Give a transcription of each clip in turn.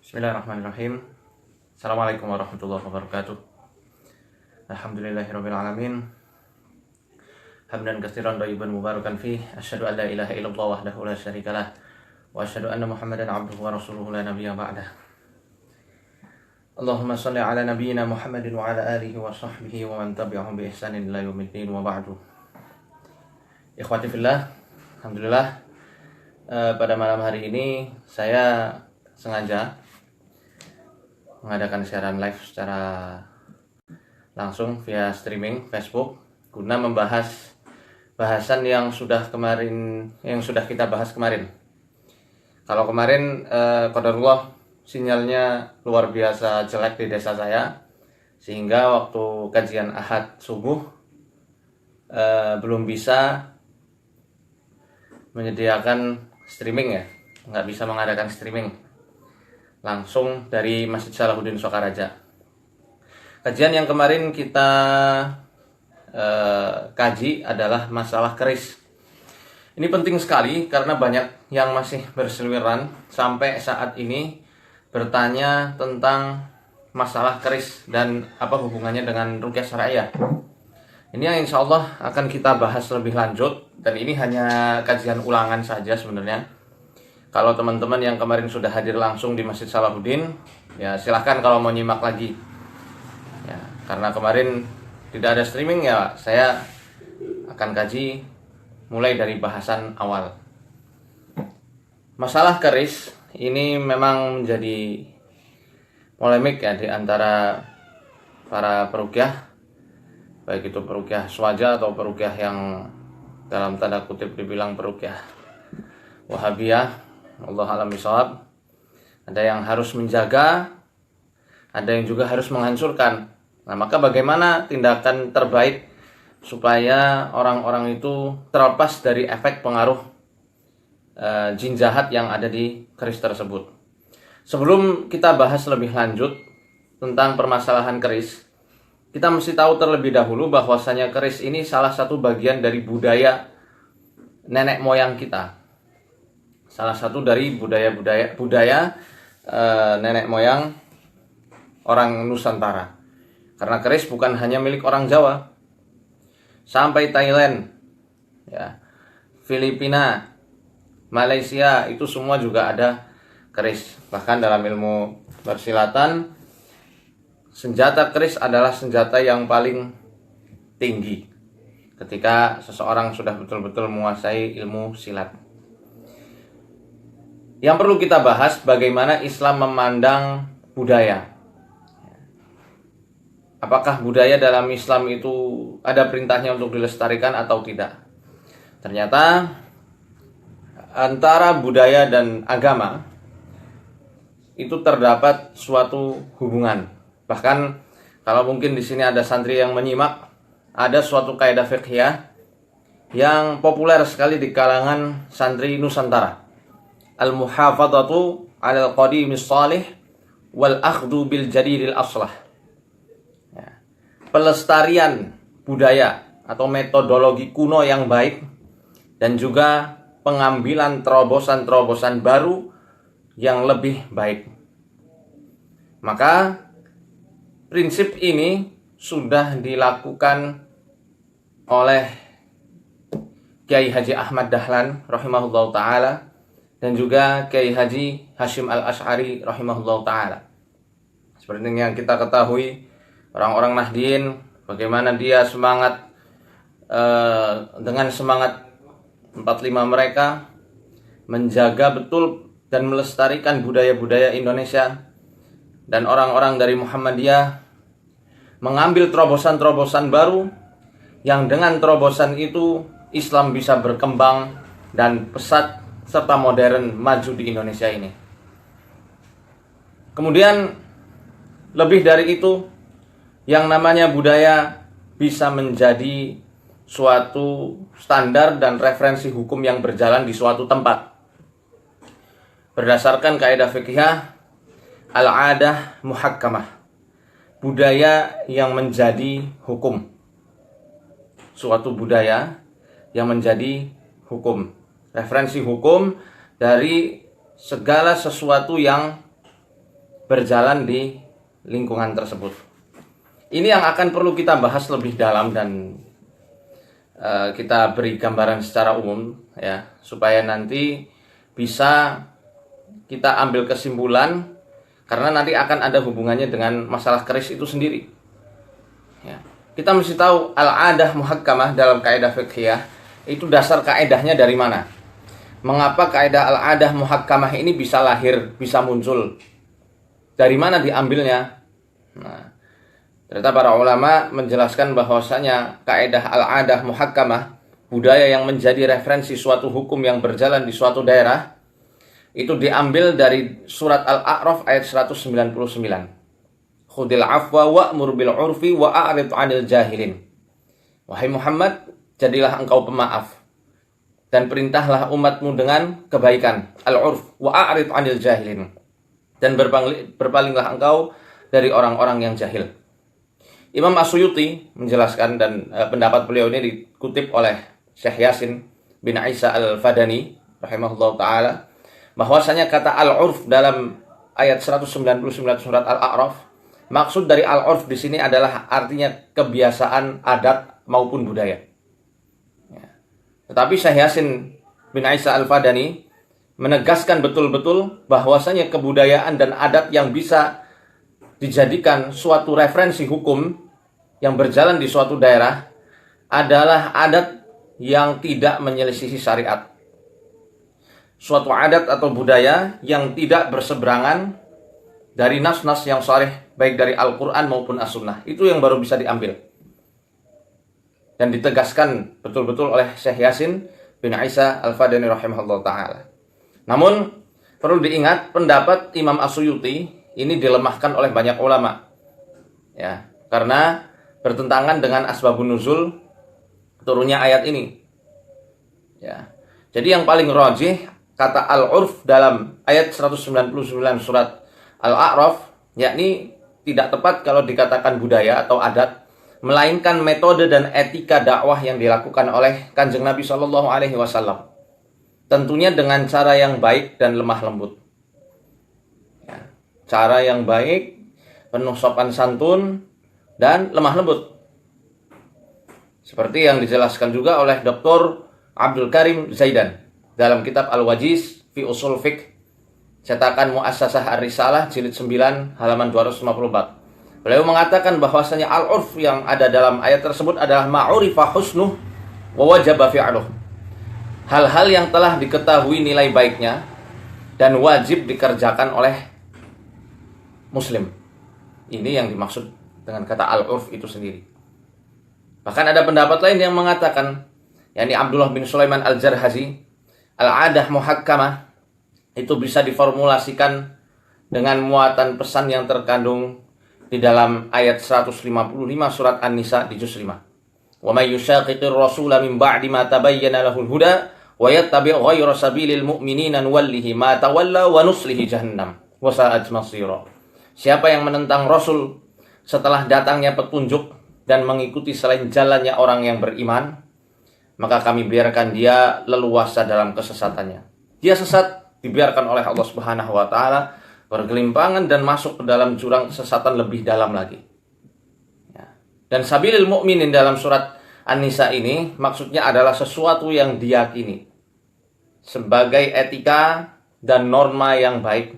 Bismillahirrahmanirrahim. Assalamualaikum warahmatullahi wabarakatuh. Alhamdulillahirabbil alamin. Hamdan katsiran thayyiban mubarakan fih. Asyhadu an la ilaha illallah wahdahu la syarikalah wa asyhadu anna Muhammadan abduhu wa rasuluhu la nabiyya ba'dah. Allahumma shalli ala nabiyyina Muhammadin wa ala alihi wa sahbihi wa man tabi'ahum bi ihsanin ila yaumiddin wa ba'du. Ikhwati fillah, alhamdulillah pada malam hari ini saya sengaja mengadakan siaran live secara langsung via streaming Facebook guna membahas bahasan yang sudah kita bahas kemarin. Kalau kemarin qadarullah sinyalnya luar biasa jelek di desa saya, sehingga waktu kajian Ahad subuh belum bisa menyediakan streaming, nggak bisa mengadakan streaming langsung dari Masjid Salahuddin Sokaraja. Kajian yang kemarin kita kaji adalah masalah keris. Ini penting sekali karena banyak yang masih berseliweran sampai saat ini bertanya tentang masalah keris dan apa hubungannya dengan ruqyah syar'iyyah. Ini yang insya Allah akan kita bahas lebih lanjut, dan ini hanya kajian ulangan saja sebenarnya. Kalau teman-teman yang kemarin sudah hadir langsung di Masjid Salahuddin, ya silahkan kalau mau nyimak lagi. Ya, karena kemarin tidak ada streaming, ya saya akan kaji mulai dari bahasan awal. Masalah keris ini memang menjadi polemik ya di antara para peruqyah, baik itu peruqyah swaja atau peruqyah yang dalam tanda kutip dibilang peruqyah Wahabiyah. Allah alam bisawab. Ada yang harus menjaga, ada yang juga harus menghancurkan. Nah, maka bagaimana tindakan terbaik supaya orang-orang itu terlepas dari efek pengaruh jin jahat yang ada di keris tersebut? Sebelum kita bahas lebih lanjut tentang permasalahan keris, kita mesti tahu terlebih dahulu bahwasanya keris ini salah satu bagian dari budaya nenek moyang kita. Salah satu dari budaya nenek moyang orang Nusantara. Karena keris bukan hanya milik orang Jawa, sampai Thailand, ya, Filipina, Malaysia, itu semua juga ada keris. Bahkan dalam ilmu persilatan, senjata keris adalah senjata yang paling tinggi ketika seseorang sudah betul-betul menguasai ilmu silat. Yang perlu kita bahas bagaimana Islam memandang budaya. Apakah budaya dalam Islam itu ada perintahnya untuk dilestarikan atau tidak? Ternyata antara budaya dan agama itu terdapat suatu hubungan. Bahkan kalau mungkin di sini ada santri yang menyimak, ada suatu kaidah fiqhiyah yang populer sekali di kalangan santri Nusantara. Al-muhafadzatu 'alal qadimis shalih wal akhdhu bil jadidil aslah. Ya. Pelestarian budaya atau metodologi kuno yang baik, dan juga pengambilan terobosan-terobosan baru yang lebih baik. Maka prinsip ini sudah dilakukan oleh Kiai Haji Ahmad Dahlan rahimahullahu ta'ala, dan juga Kiai Haji Hashim Al-Asy'ari rahimahullah ta'ala. Seperti yang kita ketahui, orang-orang Nahdien, bagaimana dia semangat dengan semangat 45 mereka menjaga betul dan melestarikan budaya-budaya Indonesia, dan orang-orang dari Muhammadiyah mengambil terobosan-terobosan baru yang dengan terobosan itu Islam bisa berkembang dan pesat serta modern maju di Indonesia ini. Kemudian lebih dari itu, yang namanya budaya bisa menjadi suatu standar dan referensi hukum yang berjalan di suatu tempat. Berdasarkan kaidah fikih al-adah muhakkamah, budaya yang menjadi hukum. Suatu budaya yang menjadi hukum. Referensi hukum dari segala sesuatu yang berjalan di lingkungan tersebut. Ini yang akan perlu kita bahas lebih dalam dan kita beri gambaran secara umum ya, supaya nanti bisa kita ambil kesimpulan, karena nanti akan ada hubungannya dengan masalah keris itu sendiri. Ya. Kita mesti tahu al-adah muhakkamah dalam kaidah fiqhiyah itu dasar kaidahnya dari mana. Mengapa kaidah al-adah muhakkamah ini bisa lahir, bisa muncul? Dari mana diambilnya? Nah, ternyata para ulama menjelaskan bahwasanya kaidah al-adah muhakkamah, budaya yang menjadi referensi suatu hukum yang berjalan di suatu daerah, itu diambil dari surat Al-A'raf ayat 199. Khudil afwa wa'mur bil urfi wa a'rid 'anil jahilin. Wahai Muhammad, jadilah engkau pemaaf dan perintahlah umatmu dengan kebaikan, al-urf, wa a'rid 'anil jahilin. Dan berpalinglah engkau dari orang-orang yang jahil. Imam As-Suyuti menjelaskan, dan pendapat beliau ini dikutip oleh Syekh Yasin bin Isa Al-Fadani rahimahullah ta'ala, bahwasanya kata al-urf dalam ayat 199 surat Al-A'raf, maksud dari al-urf di sini adalah artinya kebiasaan, adat maupun budaya. Ya. Tetapi Syekh Yasin bin Isa Al-Fadani menegaskan betul-betul bahwasanya kebudayaan dan adat yang bisa dijadikan suatu referensi hukum yang berjalan di suatu daerah adalah adat yang tidak menyelisihi syariat. Suatu adat atau budaya yang tidak berseberangan dari nas-nas yang sharih, baik dari Al-Quran maupun As-Sunnah. Itu yang baru bisa diambil. Dan ditegaskan betul-betul oleh Syekh Yasin bin Isa Al-Fadani rahimahullah ta'ala. Namun, perlu diingat, pendapat Imam As-Suyuti ini dilemahkan oleh banyak ulama. Ya, karena bertentangan dengan asbabun nuzul turunnya ayat ini. Ya. Jadi yang paling rajih kata al-urf dalam ayat 199 surat Al-A'raf, yakni tidak tepat kalau dikatakan budaya atau adat, melainkan metode dan etika dakwah yang dilakukan oleh Kanjeng Nabi SAW. Tentunya dengan cara yang baik dan lemah lembut. Ya. Cara yang baik, penuh sopan santun, dan lemah lembut. Seperti yang dijelaskan juga oleh Dr. Abdul Karim Zaidan dalam kitab Al-Wajiz fi Usul Fiqh, cetakan Muassasah Ar-Risalah jilid 9 halaman 254. Beliau mengatakan bahwasanya al-urf yang ada dalam ayat tersebut adalah ma'urifa husnuh wa wajaba fi'luh. Hal-hal yang telah diketahui nilai baiknya dan wajib dikerjakan oleh muslim. Ini yang dimaksud dengan kata al-urf itu sendiri. Bahkan ada pendapat lain yang mengatakan, yakni Abdullah bin Sulaiman Al-Jarhazi, al-adah muhakkamah itu bisa diformulasikan dengan muatan pesan yang terkandung di dalam ayat 155 surat An-Nisa di juz 5. Wa may yushaqiqir rasula min ba'di ma tabayyana lahul huda wa yattabi' ghayra sabilil mu'minina nuwallihi ma tawalla wa nuslihi jahannam wa sa'at masira. Siapa yang menentang Rasul setelah datangnya petunjuk dan mengikuti selain jalannya orang yang beriman, maka kami biarkan dia leluasa dalam kesesatannya. Dia sesat, dibiarkan oleh Allah Subhanahu wa taala bergelimpangan dan masuk ke dalam jurang kesesatan lebih dalam lagi. Ya. Dan sabilil mu'minin dalam surat An-Nisa ini maksudnya adalah sesuatu yang diyakini sebagai etika dan norma yang baik.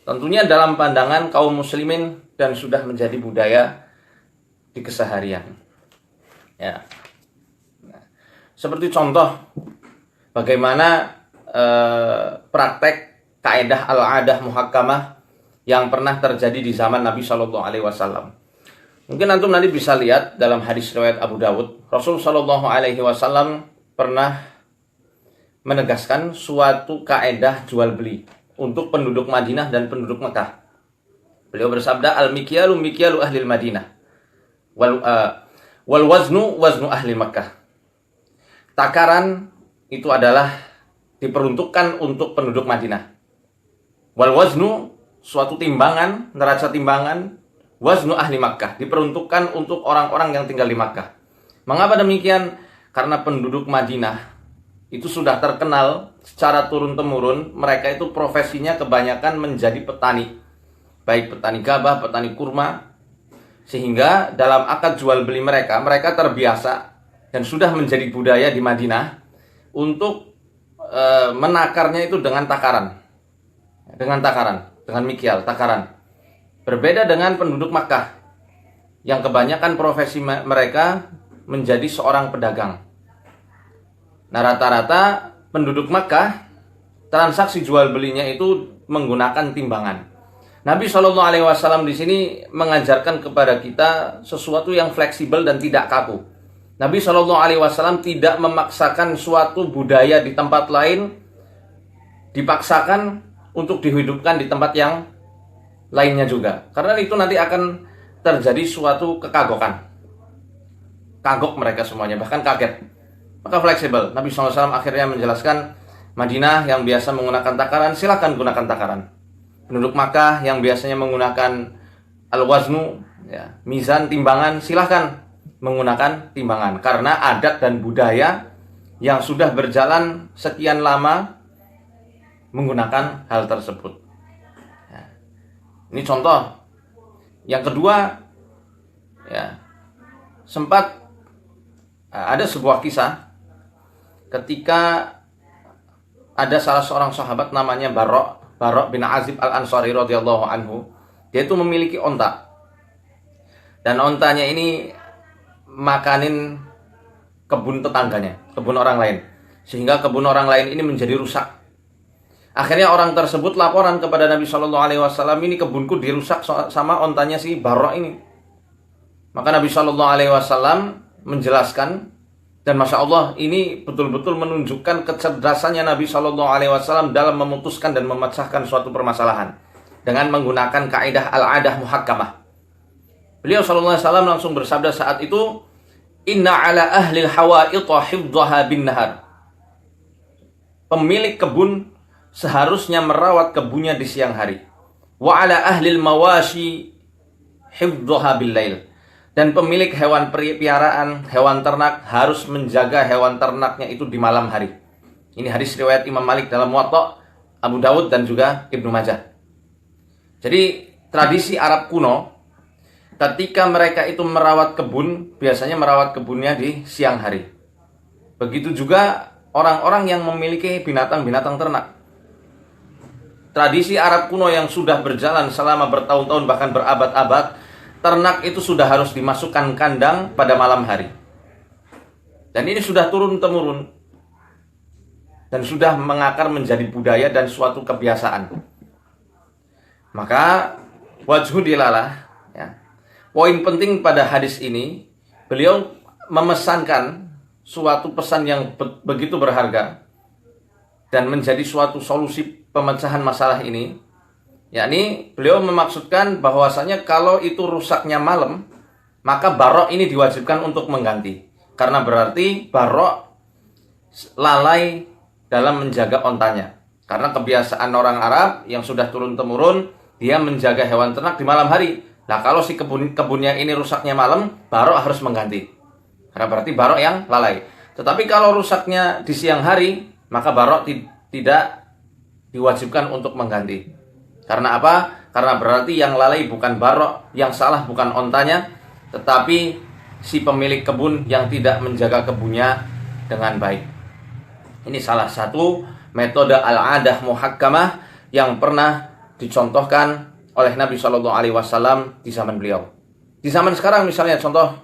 Tentunya dalam pandangan kaum muslimin dan sudah menjadi budaya di keseharian. Ya. Nah, seperti contoh bagaimana praktek kaidah al-adah muhakkamah yang pernah terjadi di zaman Nabi Shallallahu Alaihi Wasallam. Mungkin antum nanti bisa lihat dalam hadis riwayat Abu Dawud, Rasul Shallallahu Alaihi Wasallam pernah menegaskan suatu kaidah jual beli untuk penduduk Madinah dan penduduk Mekah. Beliau bersabda, al-mikyalu mikyalu ahli Madinah, wal waznu waznu ahli Mekah. Takaran itu adalah diperuntukkan untuk penduduk Madinah. Wal waznu, suatu timbangan, neraca timbangan, waznu ahli Makkah, diperuntukkan untuk orang-orang yang tinggal di Makkah. Mengapa demikian? Karena penduduk Madinah itu sudah terkenal secara turun-temurun, mereka itu profesinya kebanyakan menjadi petani. baik petani gabah, petani kurma, sehingga dalam akad jual beli mereka terbiasa dan sudah menjadi budaya di Madinah untuk menakarnya itu dengan takaran, dengan mikyal, takaran. Berbeda dengan penduduk Makkah yang kebanyakan profesi mereka menjadi seorang pedagang. Nah, rata-rata penduduk Makkah transaksi jual belinya itu menggunakan timbangan. Nabi Shallallahu Alaihi Wasallam di sini mengajarkan kepada kita sesuatu yang fleksibel dan tidak kaku. Nabi Shallallahu Alaihi Wasallam tidak memaksakan suatu budaya di tempat lain dipaksakan untuk dihidupkan di tempat yang lainnya juga. Karena itu nanti akan terjadi suatu kekagokan. Kagok mereka semuanya, bahkan kaget. Maka fleksibel. Nabi SAW akhirnya menjelaskan, Madinah yang biasa menggunakan takaran, silakan gunakan takaran. Penduduk Makkah yang biasanya menggunakan al-waznu, ya, mizan, timbangan, silahkan menggunakan timbangan. Karena adat dan budaya yang sudah berjalan sekian lama menggunakan hal tersebut. Ya. Ini contoh. Yang kedua, ya, sempat ada sebuah kisah ketika ada salah seorang sahabat namanya Barok bin Azib al-Ansari radhiyallahu anhu. Dia itu memiliki onta. Dan ontanya ini makanin kebun tetangganya, kebun orang lain. Sehingga kebun orang lain ini menjadi rusak. Akhirnya orang tersebut laporan kepada Nabi Shallallahu Alaihi Wasallam, ini kebunku dirusak sama ontanya si Barok ini. Maka Nabi Shallallahu Alaihi Wasallam menjelaskan, dan Masya Allah ini betul-betul menunjukkan kecerdasannya Nabi Shallallahu Alaihi Wasallam dalam memutuskan dan memecahkan suatu permasalahan dengan menggunakan kaidah al-adah muhakkamah. Beliau Shallallahu Alaihi Wasallam langsung bersabda saat itu, Inna ala ahlil hawaita hifdhaha bin nahar. Pemilik kebun seharusnya merawat kebunnya di siang hari. Wa ala ahlil mawashi hifdhaha bil lail. Dan pemilik hewan peliharaan, hewan ternak harus menjaga hewan ternaknya itu di malam hari. Ini hadis riwayat Imam Malik dalam Muwatta, Abu Dawud dan juga Ibnu Majah. Jadi tradisi Arab kuno, ketika mereka itu merawat kebun, biasanya merawat kebunnya di siang hari. Begitu juga orang-orang yang memiliki binatang-binatang ternak. Tradisi Arab kuno yang sudah berjalan selama bertahun-tahun bahkan berabad-abad, ternak itu sudah harus dimasukkan kandang pada malam hari. Dan ini sudah turun-temurun. Dan sudah mengakar menjadi budaya dan suatu kebiasaan. Maka wajhu dilalah, ya. Poin penting pada hadis ini, beliau memesankan suatu pesan yang begitu berharga dan menjadi suatu solusi pemecahan masalah ini. Yakni beliau memaksudkan bahwasanya kalau itu rusaknya malam, maka Barok ini diwajibkan untuk mengganti. Karena berarti Barok lalai dalam menjaga ontanya. Karena kebiasaan orang Arab yang sudah turun-temurun, dia menjaga hewan ternak di malam hari. Nah, kalau si kebunnya ini rusaknya malam, Barok harus mengganti. Karena berarti Barok yang lalai. Tetapi kalau rusaknya di siang hari, maka Barok tidak diwajibkan untuk mengganti. Karena apa? Karena berarti yang lalai bukan Barok, yang salah bukan ontanya, tetapi si pemilik kebun yang tidak menjaga kebunnya dengan baik. Ini salah satu metode al-adah muhakkamah yang pernah dicontohkan oleh Nabi Shallallahu Alaihi Wasallam di zaman beliau. Di zaman sekarang misalnya contoh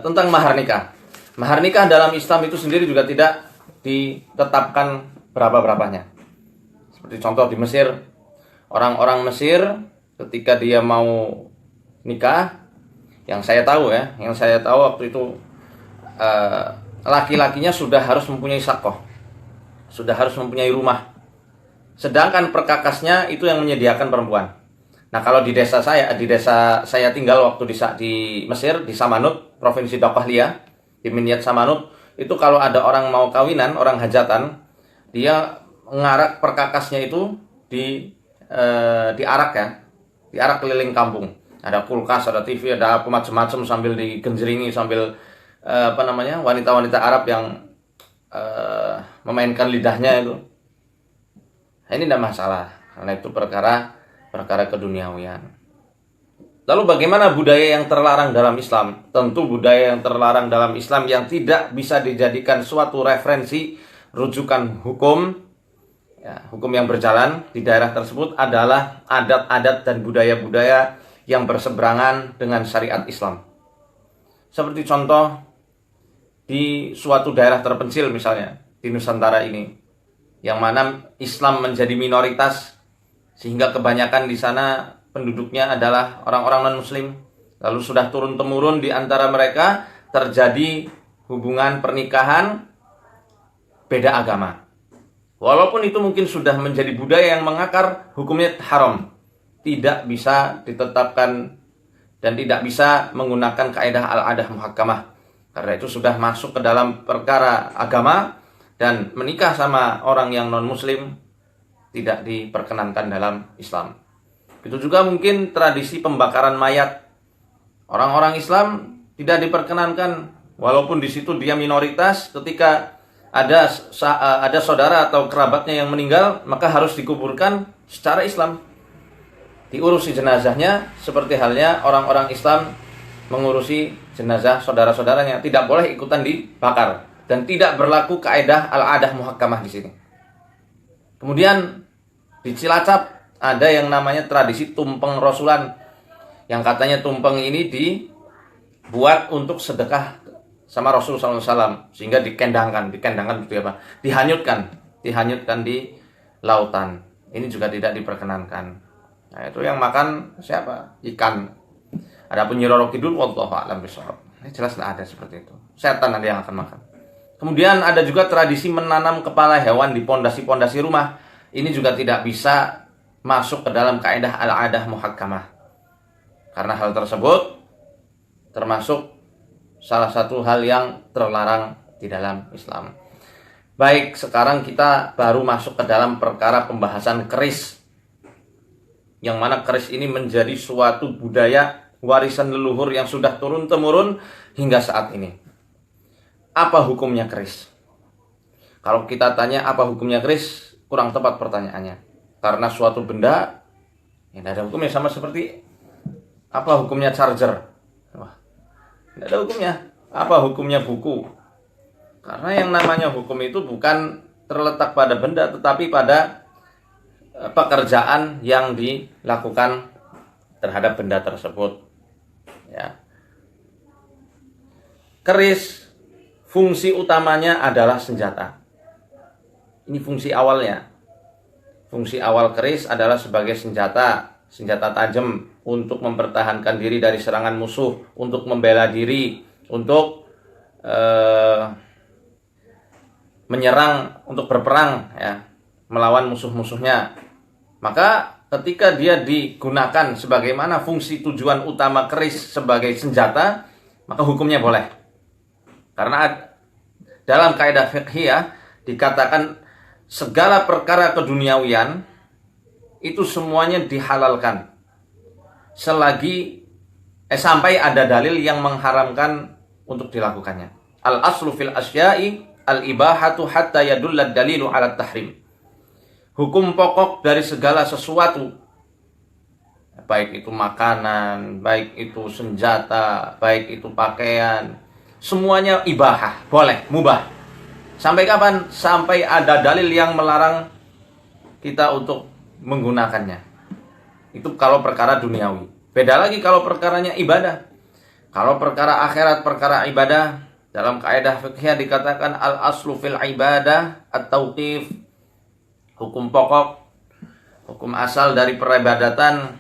tentang mahar nikah. Mahar nikah dalam Islam itu sendiri juga tidak ditetapkan berapa-berapanya. Seperti contoh di Mesir, orang-orang Mesir ketika dia mau nikah, yang saya tahu waktu itu laki-lakinya sudah harus mempunyai sakoh, sudah harus mempunyai rumah. Sedangkan perkakasnya itu yang menyediakan perempuan. Nah, kalau di desa saya tinggal waktu di Mesir, di Samanut, Provinsi Dakwahlia, di Minyat Samanut, itu kalau ada orang mau kawinan, orang hajatan, dia ngarak perkakasnya itu diarak ya, diarak keliling kampung. Ada kulkas, ada TV, ada apa macam-macam sambil digenjringi sambil wanita-wanita Arab yang memainkan lidahnya itu. Nah, ini tidak masalah karena itu perkara perkara keduniawian. Lalu bagaimana budaya yang terlarang dalam Islam? Tentu budaya yang terlarang dalam Islam yang tidak bisa dijadikan suatu referensi rujukan hukum, ya, hukum yang berjalan di daerah tersebut adalah adat-adat dan budaya-budaya yang berseberangan dengan syariat Islam. Seperti contoh di suatu daerah terpencil misalnya di Nusantara ini, yang mana Islam menjadi minoritas sehingga kebanyakan di sana penduduknya adalah orang-orang non-muslim. Lalu sudah turun-temurun di antara mereka terjadi hubungan pernikahan beda agama. Walaupun itu mungkin sudah menjadi budaya yang mengakar, hukumnya haram. Tidak bisa ditetapkan dan tidak bisa menggunakan kaidah al-adah muhakkamah. Karena itu sudah masuk ke dalam perkara agama dan menikah sama orang yang non-muslim tidak diperkenankan dalam Islam. Itu juga mungkin tradisi pembakaran mayat. Orang-orang Islam tidak diperkenankan, walaupun di situ dia minoritas. Ketika ada saudara atau kerabatnya yang meninggal, maka harus dikuburkan secara Islam. Diurusi jenazahnya seperti halnya orang-orang Islam mengurusi jenazah saudara-saudaranya. Tidak boleh ikutan dibakar dan tidak berlaku kaidah al-adah muhakkamah di sini. Kemudian di Cilacap ada yang namanya tradisi tumpeng rasulan, yang katanya tumpeng ini dibuat untuk sedekah sama Rasul SAW, sehingga dikendangkan itu apa? Dihanyutkan di lautan. Ini juga tidak diperkenankan. Nah, itu yang makan siapa? Ikan. Adapun Nyi Roro Kidul, wallahu a'lam bishawab. Ini jelas tidak ada seperti itu. Setan nanti yang akan makan. Kemudian ada juga tradisi menanam kepala hewan di pondasi-pondasi rumah. Ini juga tidak bisa masuk ke dalam kaidah al-adah muhakkamah. Karena hal tersebut termasuk salah satu hal yang terlarang di dalam Islam. Baik, sekarang kita baru masuk ke dalam perkara pembahasan keris. Yang mana keris ini menjadi suatu budaya warisan leluhur yang sudah turun-temurun hingga saat ini. Apa hukumnya keris? Kalau kita tanya apa hukumnya keris, kurang tepat pertanyaannya. Karena suatu benda yang tidak ada hukumnya, sama seperti apa hukumnya charger. Wah, tidak ada hukumnya. Apa hukumnya buku? Karena yang namanya hukum itu bukan terletak pada benda, tetapi pada pekerjaan yang dilakukan terhadap benda tersebut. Ya. Keris fungsi utamanya adalah senjata. Ini fungsi awalnya. Fungsi awal keris adalah sebagai senjata tajam untuk mempertahankan diri dari serangan musuh, untuk membela diri, untuk menyerang, untuk berperang, ya, melawan musuh-musuhnya. Maka ketika dia digunakan sebagaimana fungsi tujuan utama keris sebagai senjata, maka hukumnya boleh. Karena dalam kaidah fiqhiyah dikatakan segala perkara keduniawian itu semuanya dihalalkan selagi sampai ada dalil yang mengharamkan untuk dilakukannya. Al aslu fil asya'i al ibahatu hatta yadullad dalilu ala tahrim. Hukum pokok dari segala sesuatu, baik itu makanan, baik itu senjata, baik itu pakaian, semuanya ibahah, boleh, mubah. Sampai kapan? Sampai ada dalil yang melarang kita untuk menggunakannya. Itu kalau perkara duniawi. Beda lagi kalau perkaranya ibadah. Kalau perkara akhirat, perkara ibadah, dalam kaidah fikih dikatakan al-aslu fil ibadah at-tauqif. Hukum pokok, hukum asal dari peribadatan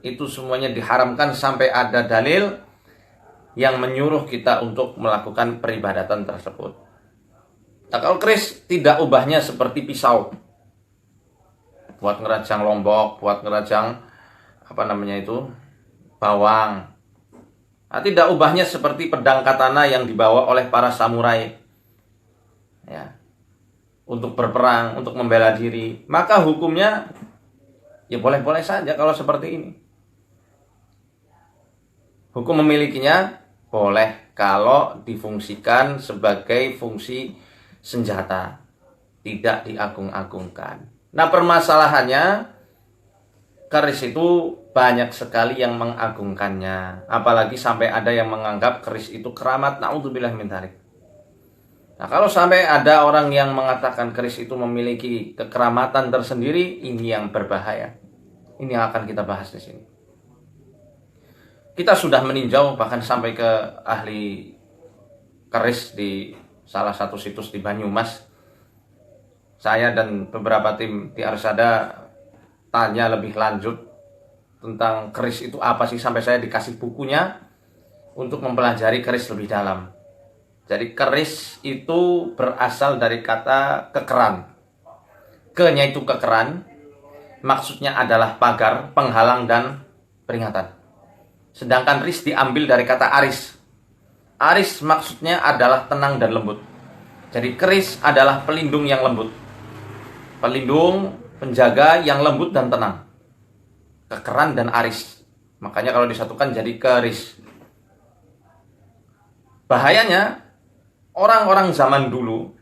itu semuanya diharamkan sampai ada dalil yang menyuruh kita untuk melakukan peribadatan tersebut. Nah, kalau keris tidak ubahnya seperti pisau buat ngerajang lombok, buat ngerajang bawang. Nah, tidak ubahnya seperti pedang katana yang dibawa oleh para samurai, ya, untuk berperang, untuk membela diri. Maka hukumnya ya boleh-boleh saja kalau seperti ini. Hukum memilikinya boleh kalau difungsikan sebagai fungsi senjata, tidak diagung-agungkan. Nah, permasalahannya keris itu banyak sekali yang mengagungkannya. Apalagi sampai ada yang menganggap keris itu keramat. Na'udzubillah min dzalik. Nah, kalau sampai ada orang yang mengatakan keris itu memiliki kekeramatan tersendiri, ini yang berbahaya. Ini yang akan kita bahas di sini. Kita sudah meninjau bahkan sampai ke ahli keris di salah satu situs di Banyumas. Saya dan beberapa tim di Arsada tanya lebih lanjut tentang keris itu apa sih, sampai saya dikasih bukunya untuk mempelajari keris lebih dalam. Jadi keris itu berasal dari kata kekeran. Ke-nya itu kekeran, maksudnya adalah pagar, penghalang, dan peringatan. Sedangkan ris diambil dari kata aris. Aris maksudnya adalah tenang dan lembut. Jadi keris adalah pelindung yang lembut. Pelindung, penjaga yang lembut dan tenang. Kekeran dan aris. Makanya kalau disatukan jadi keris. Bahayanya, orang-orang zaman dulu,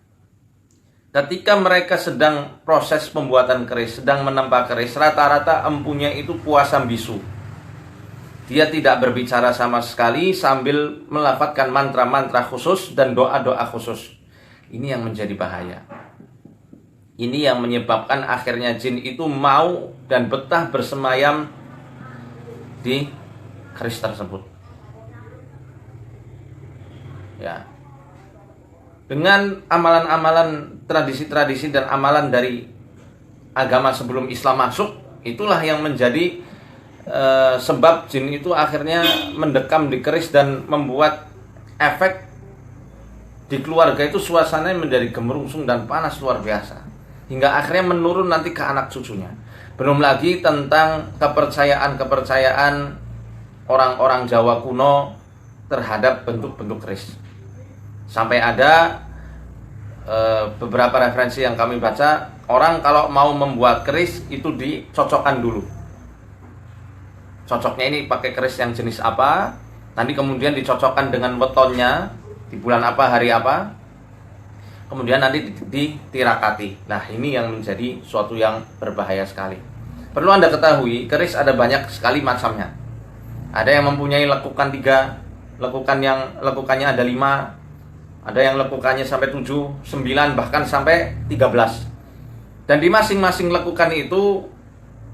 ketika mereka sedang proses pembuatan keris, sedang menempa keris, rata-rata empunya itu puasa bisu. Dia tidak berbicara sama sekali sambil melafadzkan mantra-mantra khusus dan doa-doa khusus. Ini yang menjadi bahaya. Ini yang menyebabkan akhirnya jin itu mau dan betah bersemayam di keris tersebut. Ya. Dengan amalan-amalan, tradisi-tradisi dan amalan dari agama sebelum Islam masuk, itulah yang menjadi sebab jin itu akhirnya mendekam di keris dan membuat efek di keluarga itu suasananya menjadi gemerungsung dan panas luar biasa. Hingga akhirnya menurun nanti ke anak cucunya. Belum lagi tentang kepercayaan-kepercayaan orang-orang Jawa kuno terhadap bentuk-bentuk keris. Sampai ada beberapa referensi yang kami baca, orang kalau mau membuat keris itu dicocokkan dulu. Cocoknya ini pakai keris yang jenis apa, nanti kemudian dicocokkan dengan wetonnya, di bulan apa, hari apa, kemudian nanti ditirakati. Nah, ini yang menjadi suatu yang berbahaya sekali. Perlu Anda ketahui, keris ada banyak sekali macamnya. Ada yang mempunyai lekukan 3, lekukannya ada 5, ada yang lekukannya sampai 7, 9, bahkan sampai 13. Dan di masing-masing lekukan itu,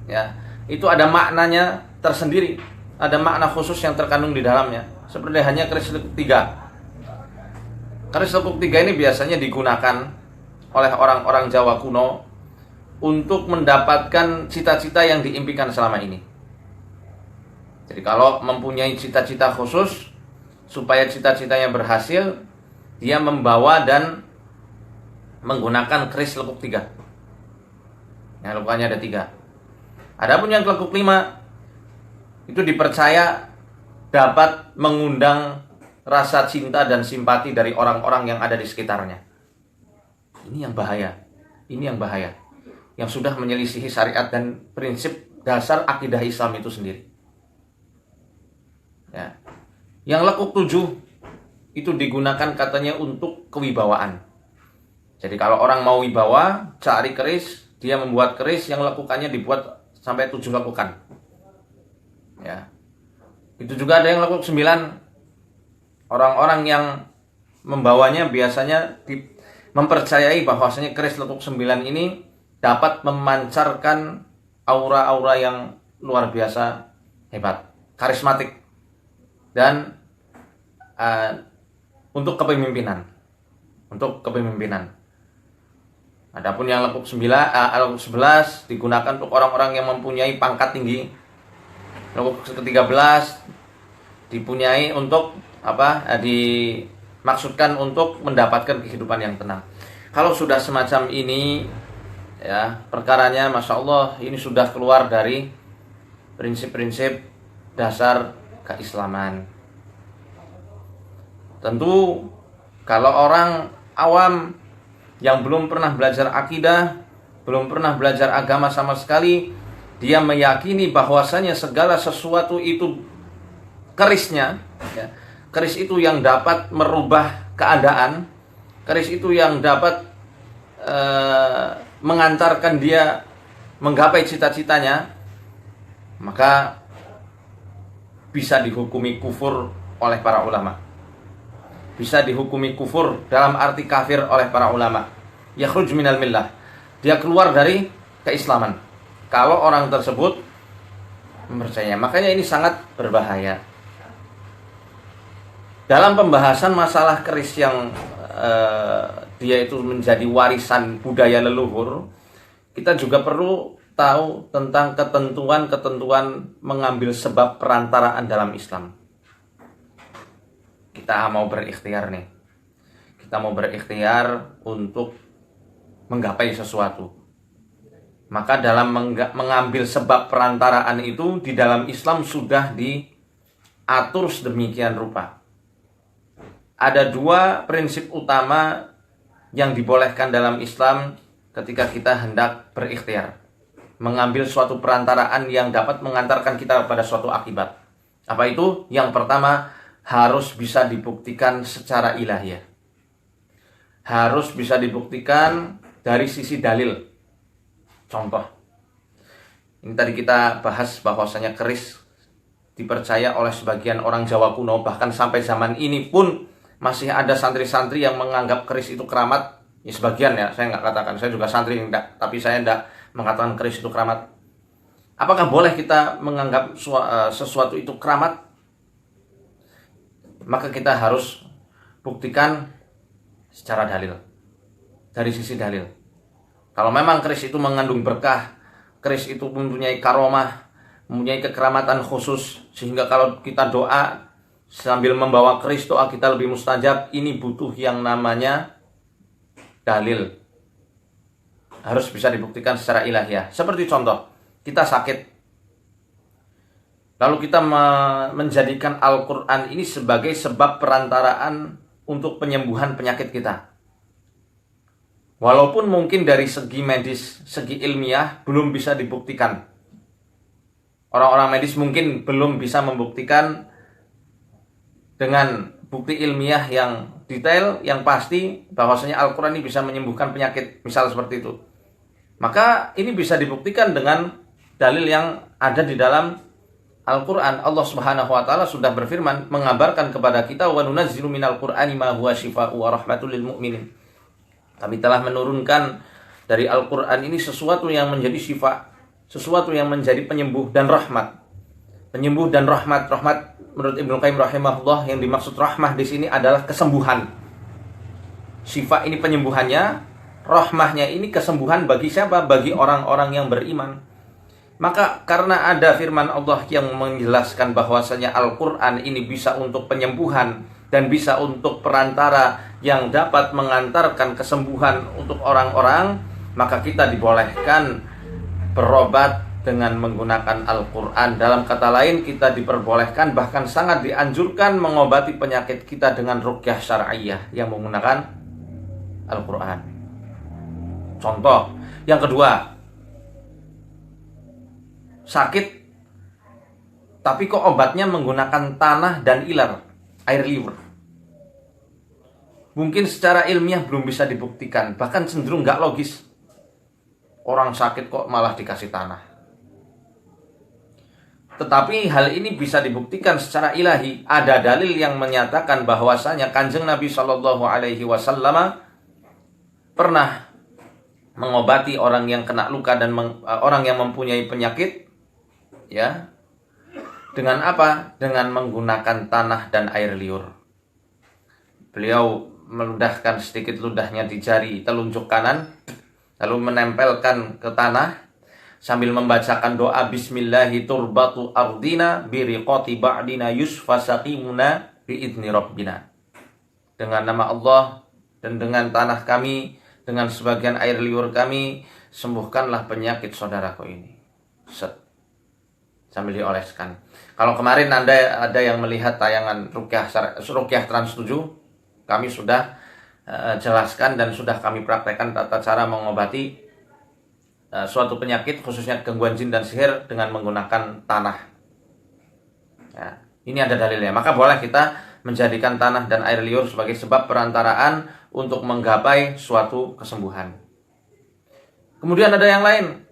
ya, itu ada maknanya tersendiri. Ada makna khusus yang terkandung di dalamnya. Seperti hanya keris lekuk 3. Keris lekuk 3 ini biasanya digunakan oleh orang-orang Jawa kuno untuk mendapatkan cita-cita yang diimpikan selama ini. Jadi kalau mempunyai cita-cita khusus, supaya cita-citanya berhasil, dia membawa dan menggunakan keris lekuk 3. Yang lekukannya ada 3. Adapun yang lekuk 5, itu dipercaya dapat mengundang rasa cinta dan simpati dari orang-orang yang ada di sekitarnya. Ini yang bahaya. Ini yang bahaya. Yang sudah menyelisihi syariat dan prinsip dasar akidah Islam itu sendiri. Ya. Yang lekuk 7 itu digunakan katanya untuk kewibawaan. Jadi kalau orang mau wibawa, cari keris, dia membuat keris yang lekukannya dibuat sampai 7 lekukan. Ya. Itu juga ada yang lekuk 9. Orang-orang yang membawanya biasanya mempercayai bahwasanya keris lekuk 9 ini dapat memancarkan aura-aura yang luar biasa hebat, karismatik, dan untuk kepemimpinan. Adapun yang lekuk 11 digunakan untuk orang-orang yang mempunyai pangkat tinggi. Lekuk ke-13 dipunyai untuk dimaksudkan untuk mendapatkan kehidupan yang tenang. Kalau sudah semacam ini, ya, perkaranya Masya Allah, ini sudah keluar dari prinsip-prinsip dasar keislaman. Tentu kalau orang awam yang belum pernah belajar akidah, belum pernah belajar agama sama sekali, dia meyakini bahwasanya segala sesuatu itu kerisnya, ya, keris itu yang dapat merubah keadaan, keris itu yang dapat mengantarkan dia menggapai cita-citanya. maka bisa dihukumi kufur oleh para ulama. Bisa dihukumi kufur dalam arti kafir oleh para ulama. Yakhruj minal millah. Dia keluar dari keislaman kalau orang tersebut mempercayai. Makanya ini sangat berbahaya. Dalam pembahasan masalah keris yang dia itu menjadi warisan budaya leluhur, kita juga perlu tahu tentang ketentuan-ketentuan mengambil sebab perantaraan dalam Islam. Kita mau berikhtiar nih. Kita mau berikhtiar untuk menggapai sesuatu. Maka dalam mengambil sebab perantaraan itu di dalam Islam sudah diatur sedemikian rupa. Ada dua prinsip utama yang dibolehkan dalam Islam ketika kita hendak berikhtiar. Mengambil suatu perantaraan yang dapat mengantarkan kita pada suatu akibat. Apa itu? Yang pertama, harus bisa dibuktikan secara ilahiyah. Harus bisa dibuktikan dari sisi dalil. Contoh, ini tadi kita bahas bahwasanya keris dipercaya oleh sebagian orang Jawa kuno, bahkan sampai zaman ini pun masih ada santri-santri yang menganggap keris itu keramat. Ya sebagian ya, saya nggak katakan, saya juga santri enggak, tapi saya enggak mengatakan keris itu keramat. Apakah boleh kita menganggap sesuatu itu keramat? Maka kita harus buktikan secara dalil. Dari sisi dalil. Kalau memang keris itu mengandung berkah, keris itu mempunyai karomah, mempunyai kekeramatan khusus, sehingga kalau kita doa sambil membawa keris, doa kita lebih mustajab, ini butuh yang namanya dalil. Harus bisa dibuktikan secara ilahiyah. Seperti contoh, kita sakit. Lalu kita menjadikan Al-Quran ini sebagai sebab perantaraan untuk penyembuhan penyakit kita. Walaupun mungkin dari segi medis, segi ilmiah belum bisa dibuktikan. Orang-orang medis mungkin belum bisa membuktikan dengan bukti ilmiah yang detail, yang pasti bahwasanya Al-Quran ini bisa menyembuhkan penyakit, misal seperti itu. Maka ini bisa dibuktikan dengan dalil yang ada di dalam Al-Quran. Allah Subhanahu wa taala sudah berfirman mengabarkan kepada kita, wa nunazzilu minal Qur'ani ma huwa syifaa'u wa rahmatul lil mu'minin. Kami telah menurunkan dari Al-Quran ini sesuatu yang menjadi syifa, sesuatu yang menjadi penyembuh dan rahmat. Penyembuh dan rahmat. Rahmat menurut Ibnu Qayyim rahimahullah, yang dimaksud rahmah di sini adalah kesembuhan. Syifa ini penyembuhannya, rahmahnya ini kesembuhan bagi siapa? Bagi orang-orang yang beriman. Maka karena ada firman Allah yang menjelaskan bahwasanya Al-Quran ini bisa untuk penyembuhan dan bisa untuk perantara yang dapat mengantarkan kesembuhan untuk orang-orang, maka kita dibolehkan berobat dengan menggunakan Al-Quran. Dalam kata lain, kita diperbolehkan, bahkan sangat dianjurkan mengobati penyakit kita dengan ruqyah syar'iyyah yang menggunakan Al-Quran. Contoh yang kedua, sakit tapi kok obatnya menggunakan tanah dan ilar, air liur. Mungkin secara ilmiah belum bisa dibuktikan, bahkan cenderung nggak logis. Orang sakit kok malah dikasih tanah. Tetapi hal ini bisa dibuktikan secara ilahi. Ada dalil yang menyatakan bahwasanya Kanjeng Nabi Shallallahu Alaihi Wasallam pernah mengobati orang yang kena luka dan orang yang mempunyai penyakit, ya, dengan apa? Dengan menggunakan tanah dan air liur. Beliau meludahkan sedikit ludahnya di jari telunjuk kanan, lalu menempelkan ke tanah sambil membacakan doa Bismillahi turbatu ardina biriqati ba'dina yusfasaqimuna biidni rabbina. Dengan nama Allah dan dengan tanah kami, dengan sebagian air liur kami, sembuhkanlah penyakit saudaraku ini. Set. Sambil dioleskan. Kalau kemarin Anda ada yang melihat tayangan Ruqyah Trans 7, kami sudah jelaskan dan sudah kami praktekkan tata cara mengobati suatu penyakit, khususnya gangguan jin dan sihir, dengan menggunakan tanah. Ya, ini ada dalilnya. Maka boleh kita menjadikan tanah dan air liur sebagai sebab perantaraan untuk menggapai suatu kesembuhan. Kemudian ada yang lain.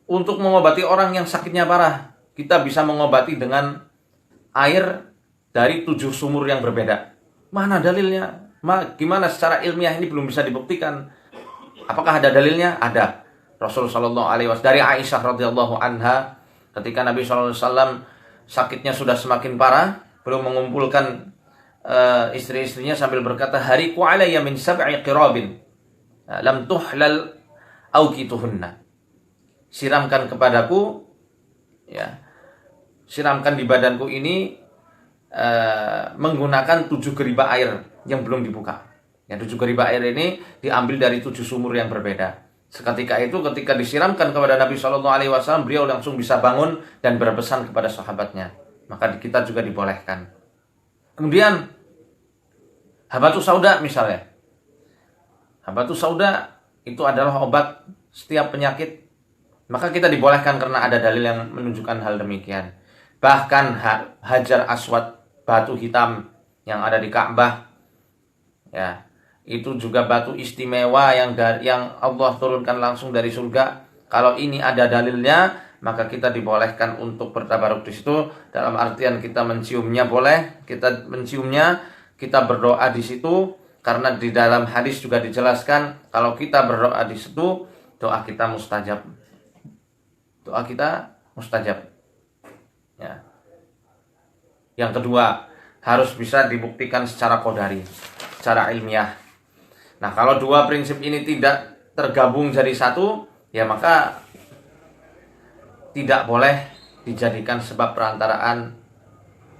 untuk mengobati orang yang sakitnya parah, kita bisa mengobati dengan air dari 7 sumur yang berbeda. Mana dalilnya? Gimana secara ilmiah ini belum bisa dibuktikan? Apakah ada dalilnya? Ada. Rasul Shallallahu Alaihi Wasallam dari Aisyah radhiyallahu anha, ketika Nabi Shallallahu Alaihi Wasallam sakitnya sudah semakin parah, beliau mengumpulkan istri-istrinya sambil berkata, hariku alayya min sab'i qirabin lam tuhlal awqituhunna. Siramkan kepadaku, ya, siramkan di badanku ini menggunakan 7 geriba air yang belum dibuka. Yang 7 geriba air ini diambil dari 7 sumur yang berbeda. Seketika itu, ketika disiramkan kepada Nabi Shallallahu Alaihi Wasallam, beliau langsung bisa bangun dan berpesan kepada sahabatnya. Maka kita juga dibolehkan. Kemudian Habatus Sauda misalnya. Habatus Sauda itu adalah obat setiap penyakit. Maka kita dibolehkan karena ada dalil yang menunjukkan hal demikian. Bahkan Hajar Aswad, batu hitam yang ada di Ka'bah, ya, itu juga batu istimewa yang Allah turunkan langsung dari surga. Kalau ini ada dalilnya, maka kita dibolehkan untuk bertabaruk di situ. Dalam artian kita menciumnya boleh, kita menciumnya, kita berdoa di situ. Karena di dalam hadis juga dijelaskan, kalau kita berdoa di situ, doa kita mustajab. Doa kita mustajab. Ya. Yang kedua, harus bisa dibuktikan secara qadari, secara ilmiah. Nah, kalau dua prinsip ini tidak tergabung jadi satu, ya maka tidak boleh dijadikan sebab perantaraan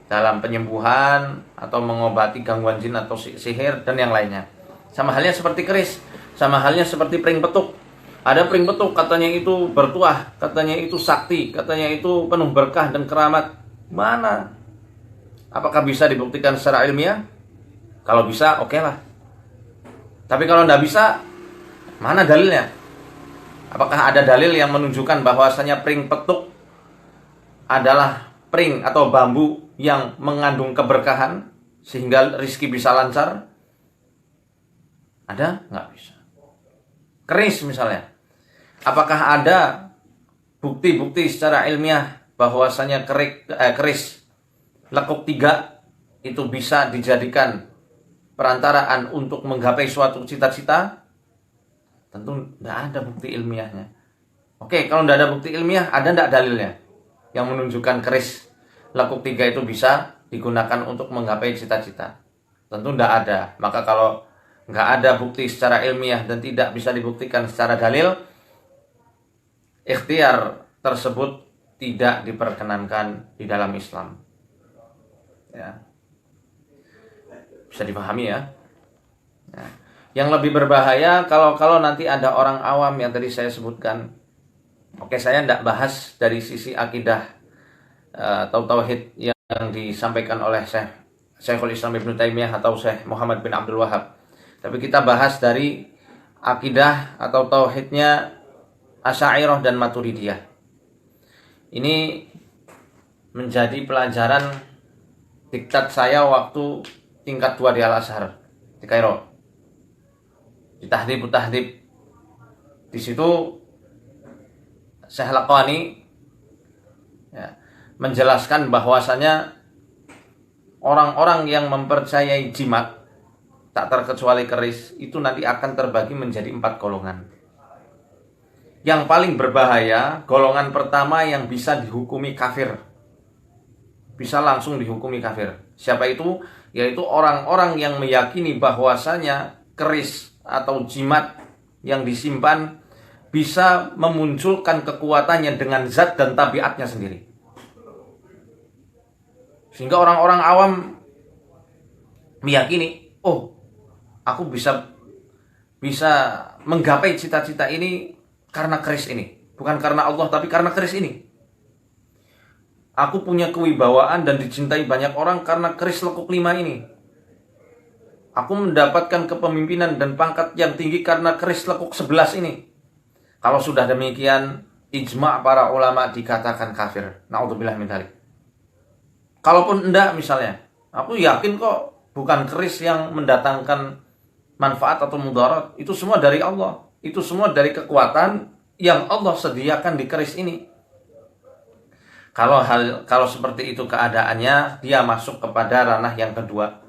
dalam penyembuhan atau mengobati gangguan jin atau sihir dan yang lainnya. Sama halnya seperti keris, sama halnya seperti pring petuk. Ada pring petuk katanya itu bertuah, katanya itu sakti, katanya itu penuh berkah dan keramat. Mana? Apakah bisa dibuktikan secara ilmiah? Kalau bisa, oke lah. Tapi kalau tidak bisa, mana dalilnya? Apakah ada dalil yang menunjukkan bahwasanya pring petuk adalah pring atau bambu yang mengandung keberkahan sehingga rizki bisa lancar? Ada? Nggak bisa. Keris misalnya. Apakah ada bukti-bukti secara ilmiah bahwasanya keris lekuk 3 itu bisa dijadikan perantaraan untuk menggapai suatu cita-cita? Tentu tidak ada bukti ilmiahnya. Oke, kalau tidak ada bukti ilmiah, ada tidak dalilnya yang menunjukkan keris lekuk 3 itu bisa digunakan untuk menggapai cita-cita? Tentu tidak ada. Maka kalau nggak ada bukti secara ilmiah dan tidak bisa dibuktikan secara dalil, ikhtiar tersebut tidak diperkenankan di dalam Islam. Ya. Bisa dipahami ya. Nah, yang lebih berbahaya kalau nanti ada orang awam yang tadi saya sebutkan. Oke, saya tidak bahas dari sisi akidah atau tauhid yang disampaikan oleh Syekhul Islam Ibnu Taimiyah atau Syekh Muhammad bin Abdul Wahab. Tapi kita bahas dari akidah atau tauhidnya Asy'ariyah dan Maturidiyah. Ini menjadi pelajaran diktat saya waktu tingkat 2 di Al-Azhar di Kairo. Di tahdhib. Di situ Syekh Laqani ya, menjelaskan bahwasanya orang-orang yang mempercayai jimat tak terkecuali keris itu nanti akan terbagi menjadi 4 golongan. Yang paling berbahaya, golongan pertama yang bisa dihukumi kafir. Bisa langsung dihukumi kafir. Siapa itu? Yaitu orang-orang yang meyakini bahwasanya keris atau jimat yang disimpan bisa memunculkan kekuatannya dengan zat dan tabiatnya sendiri. Sehingga orang-orang awam meyakini, oh, aku bisa menggapai cita-cita ini karena keris ini. Bukan karena Allah, tapi karena keris ini. Aku punya kewibawaan dan dicintai banyak orang karena keris lekuk 5 ini. Aku mendapatkan kepemimpinan dan pangkat yang tinggi karena keris lekuk 11 ini. Kalau sudah demikian, ijma' para ulama dikatakan kafir. Na'udzubillah min dzalik. Kalaupun enggak misalnya, aku yakin kok bukan keris yang mendatangkan manfaat atau mudarat. Itu semua dari Allah. Itu semua dari kekuatan yang Allah sediakan di keris ini. Kalau seperti itu keadaannya, dia masuk kepada ranah yang kedua.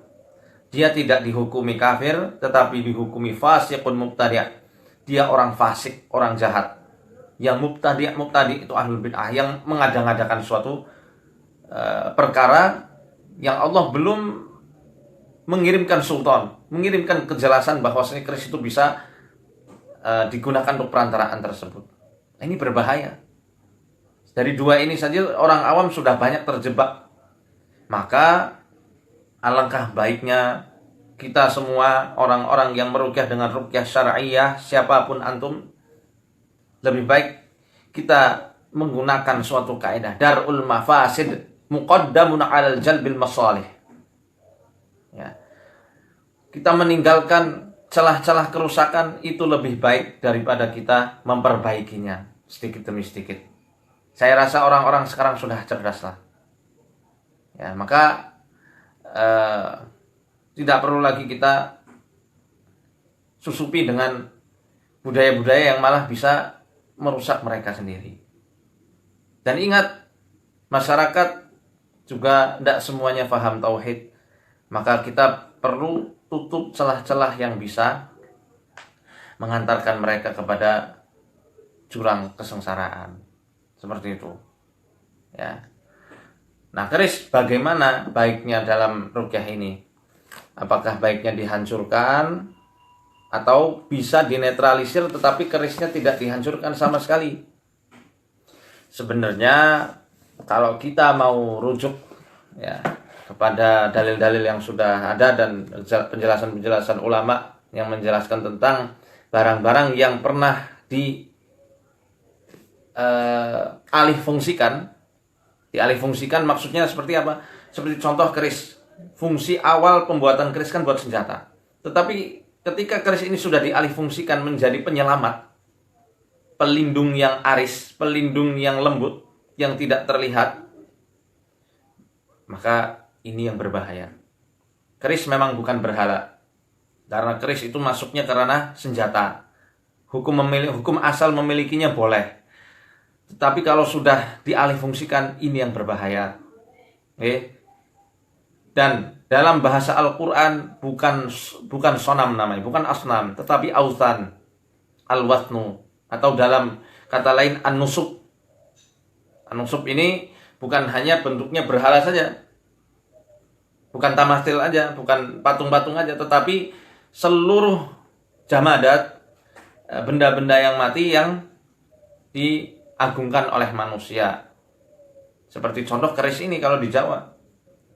Dia tidak dihukumi kafir, tetapi dihukumi fasiqun mubtadi'. Dia orang fasik, orang jahat. Yang mubtadi' itu ahlul bid'ah, yang mengada-ngadakan suatu perkara yang Allah belum mengirimkan sultan, mengirimkan kejelasan bahwa keris itu bisa digunakan untuk perantaraan tersebut. Ini berbahaya. Dari dua ini saja orang awam sudah banyak terjebak. Maka alangkah baiknya kita semua orang-orang yang meruqyah dengan ruqyah syar'iyyah, siapapun antum, lebih baik kita menggunakan suatu kaidah darul mafasid muqaddamun 'alal jalbil masalih. Ya. Kita meninggalkan celah-celah kerusakan itu lebih baik daripada kita memperbaikinya sedikit demi sedikit. Saya rasa orang-orang sekarang sudah cerdas lah. Ya, maka tidak perlu lagi kita susupi dengan budaya-budaya yang malah bisa merusak mereka sendiri. Dan ingat, masyarakat juga tidak semuanya paham tauhid. Maka kita perlu tutup celah-celah yang bisa mengantarkan mereka kepada jurang kesengsaraan. Seperti itu. Ya. Nah, keris bagaimana baiknya dalam ruqyah ini? Apakah baiknya dihancurkan atau bisa dinetralisir tetapi kerisnya tidak dihancurkan sama sekali? Sebenarnya kalau kita mau rujuk ya kepada dalil-dalil yang sudah ada dan penjelasan-penjelasan ulama yang menjelaskan tentang barang-barang yang pernah dialih fungsikan maksudnya seperti apa? Seperti contoh keris. Fungsi awal pembuatan keris kan buat senjata. Tetapi ketika keris ini sudah dialih fungsikan menjadi penyelamat, pelindung yang aris, pelindung yang lembut, yang tidak terlihat, maka ini yang berbahaya. Keris memang bukan berhala. Karena keris itu masuknya ke ranah senjata. Hukum asal memilikinya boleh. Tetapi kalau sudah dialihfungsikan, ini yang berbahaya. Dan dalam bahasa Al-Quran bukan sonam namanya, bukan asnam, tetapi autan, al-watnu, atau dalam kata lain an-nusub. An-nusub ini bukan hanya bentuknya berhala saja, bukan tamathil aja, bukan patung-patung aja, tetapi seluruh jamadat, benda-benda yang mati yang diagungkan oleh manusia. Seperti contoh keris ini kalau di Jawa.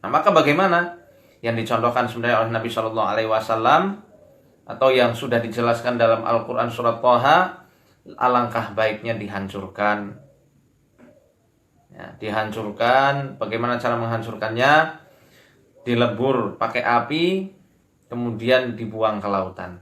Nah, maka bagaimana yang dicontohkan sebenarnya oleh Nabi Shallallahu Alaihi Wasallam atau yang sudah dijelaskan dalam Al-Quran surat Thaha, alangkah baiknya dihancurkan. Ya, dihancurkan. Bagaimana cara menghancurkannya? Dilebur pakai api, kemudian dibuang ke lautan.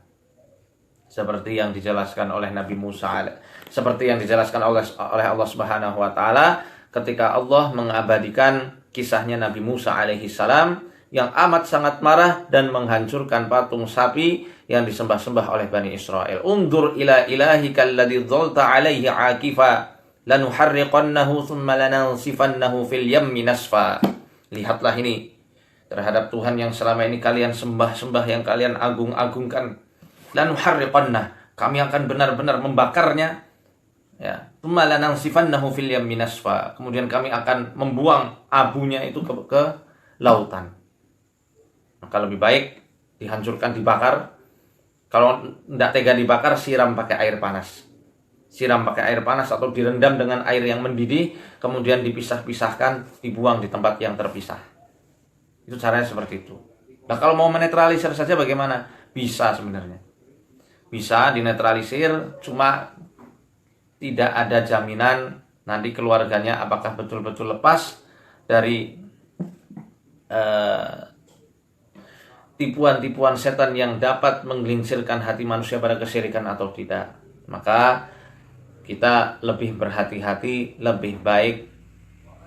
Seperti yang dijelaskan oleh Nabi Musa, seperti yang dijelaskan oleh Allah Subhanahu wa taala ketika Allah mengabadikan kisahnya Nabi Musa alaihi salam yang amat sangat marah dan menghancurkan patung sapi yang disembah-sembah oleh Bani Israel. Undur ila ilahikal ladzi dzalta alaihi akifa lanuharriqannahu thumma lanansifannahu fil yammi nasfa. Lihatlah ini terhadap Tuhan yang selama ini kalian sembah-sembah, yang kalian agung-agungkan. Lanuharriqannah, kami akan benar-benar membakarnya. Ya, thumma lanansifannahu fil yammi nasfa. Kemudian kami akan membuang abunya itu ke lautan. Maka lebih baik dihancurkan, dibakar. Kalau tidak tega dibakar, siram pakai air panas. Siram pakai air panas atau direndam dengan air yang mendidih, kemudian dipisah-pisahkan, dibuang di tempat yang terpisah. Itu caranya seperti itu. Nah, kalau mau menetralisir saja bagaimana? Bisa sebenarnya. Bisa dinetralisir, cuma tidak ada jaminan nanti keluarganya apakah betul-betul lepas dari tipuan-tipuan setan yang dapat menggelincirkan hati manusia pada kesyirikan atau tidak. Maka kita lebih berhati-hati, lebih baik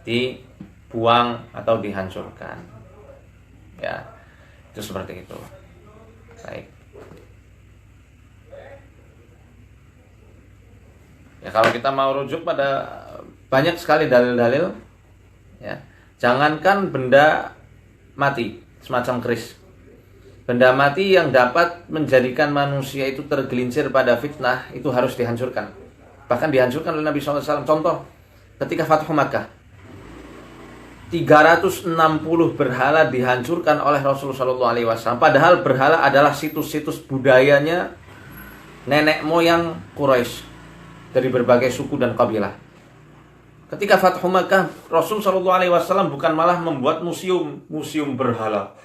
dibuang atau dihancurkan. Ya, itu seperti itu. Baik. Ya kalau kita mau rujuk pada banyak sekali dalil-dalil, ya. Jangankan benda mati semacam keris. Benda mati yang dapat menjadikan manusia itu tergelincir pada fitnah itu harus dihancurkan. Bahkan dihancurkan oleh Nabi SAW. Contoh, ketika Fathu Makkah, 360 berhala dihancurkan oleh Rasulullah SAW. Padahal berhala adalah situs-situs budayanya nenek moyang Quraisy dari berbagai suku dan kabilah. Ketika Fathu Makkah, Rasul SAW bukan malah membuat museum berhala.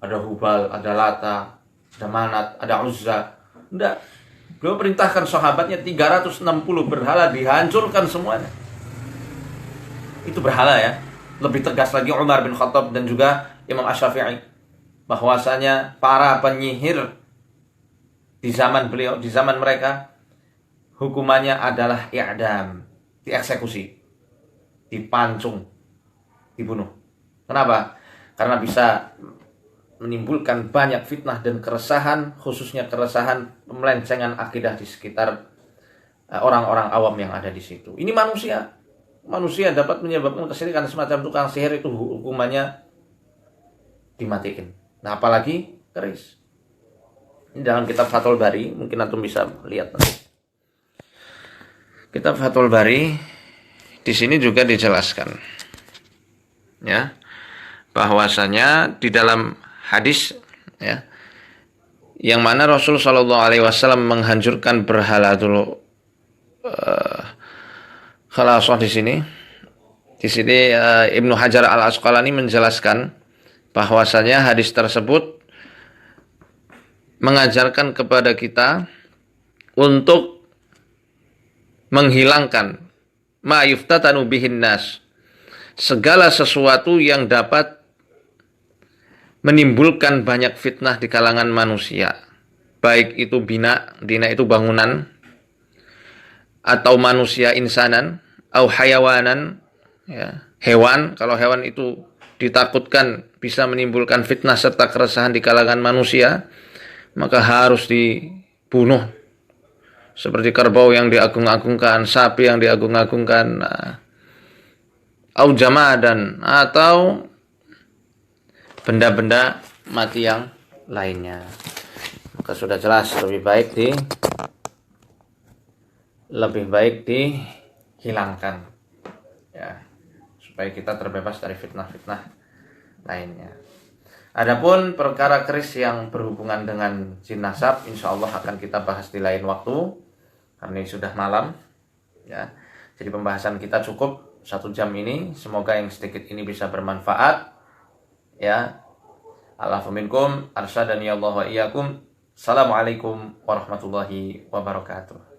Ada Hubal, ada Lata, ada Manat, ada Uzza. Tidak. Beliau perintahkan sahabatnya 360 berhala dihancurkan semuanya. Itu berhala ya. Lebih tegas lagi Umar bin Khattab dan juga Imam Asy-Syafi'i, bahwasanya para penyihir di zaman beliau, di zaman mereka, hukumannya adalah i'dam, dieksekusi, dipancung, dibunuh. Kenapa? Karena bisa menimbulkan banyak fitnah dan keresahan, khususnya keresahan pemelencengan akidah di sekitar orang-orang awam yang ada di situ. Ini manusia dapat menyebabkan kesyirikan semacam tukang sihir, itu hukumannya dimatikan. Nah, apalagi keris. Ini dalam kitab Fathul Bari, mungkin antum bisa lihat nanti. Kitab Fathul Bari di sini juga dijelaskan, ya, bahwasanya di dalam hadis, ya, yang mana Rasul Shallallahu Alaihi Wasallam menghancurkan berhala dulu. Khalasah di sini Ibnu Hajar Al-Asqalani menjelaskan bahwasanya hadis tersebut mengajarkan kepada kita untuk menghilangkan ma yuftatanu bihin nas, segala sesuatu yang dapat menimbulkan banyak fitnah di kalangan manusia, baik itu bina itu bangunan, atau manusia insanan, atau hayawanan, ya, hewan. Kalau hewan itu ditakutkan bisa menimbulkan fitnah serta keresahan di kalangan manusia, maka harus dibunuh. Seperti kerbau yang diagung-agungkan, sapi yang diagung-agungkan, au jamadan, atau benda-benda mati yang lainnya. Maka sudah jelas lebih baik dihilangkan, ya, supaya kita terbebas dari fitnah-fitnah lainnya. Adapun perkara keris yang berhubungan dengan jin nasab, insya Allah akan kita bahas di lain waktu, karena ini sudah malam, ya. Jadi pembahasan kita cukup 1 jam ini. Semoga yang sedikit ini bisa bermanfaat, ya. Allahu minkum, arsyadani Allah wa iyyakum. Assalamualaikum warahmatullahi wabarakatuh.